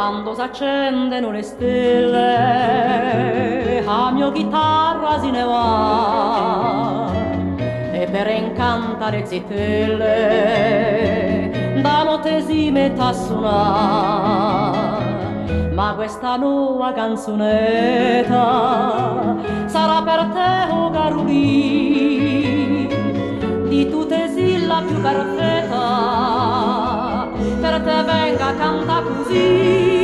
quando s'accendono le stelle, a mia chitarra se ne va, e per incantare zitelle, da notte si mette a suonare. Ma questa nuova canzonetta sarà per te, oh Carolì, di tutte sì la più perfetta, per te venga a canta così.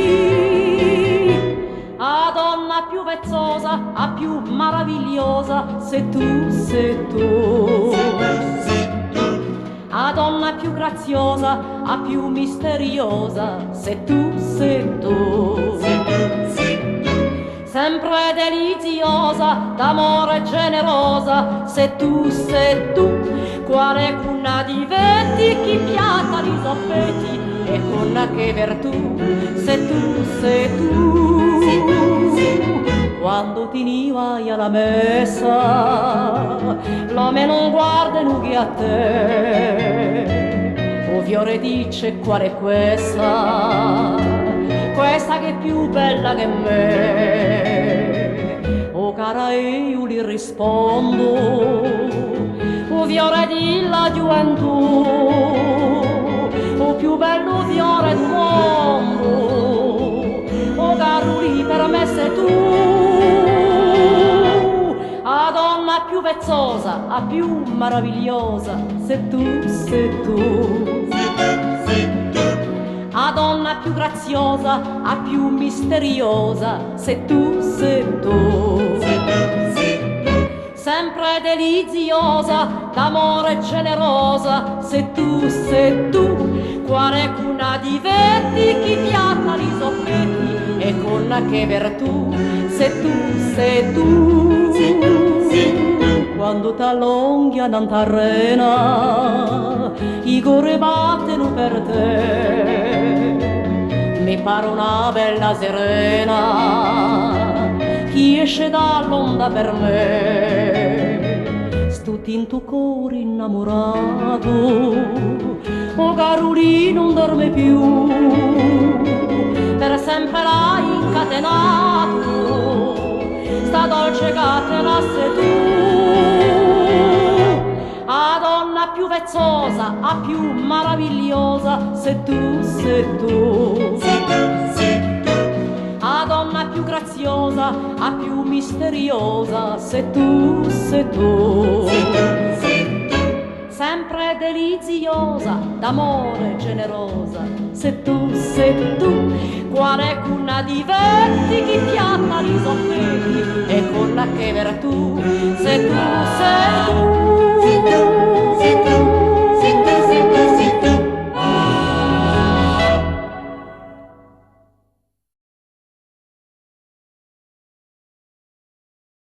A donna più vezzosa, a più meravigliosa, sei tu, sei tu. A donna più graziosa, a più misteriosa, sei tu, sei tu. Sempre deliziosa, d'amore generosa, sei tu, sei tu. Quale cuna diventi, chi piatta di soppetti, e con che virtù, sei tu, sei tu. Quando ti vai alla messa, l'uomo non guarda nughi a te. O fiore dice qual è questa, questa che è più bella che me. O cara io gli rispondo, o fiore della gioventù, o più bello fiore del mondo, o Carolì per me sei tu. A donna più vezzosa, a più meravigliosa, sei tu, sei tu. A donna più graziosa, a più misteriosa, sei tu, sei tu. Sempre deliziosa, d'amore generosa, sei tu, sei tu. Quale cuna diventi, chi piatta li soppetti, e con che virtù, sei tu, sei tu. Quando t'allonghi n'antarrena, i cuori battono per te. Mi pare una bella serena, chi esce dall'onda per me. Sto in tuo cuore innamorato, o Carolì non dorme più, per sempre l'hai incatenato, sta dolce catena sei tu. A donna più vezzosa, a più meravigliosa, sei tu, sei tu. A donna più graziosa, a più misteriosa, sei tu, sei tu. Sempre deliziosa, d'amore generosa, sei tu, sei tu. Quale cuna diventi, chi piatta li soppetti, e con che virtù,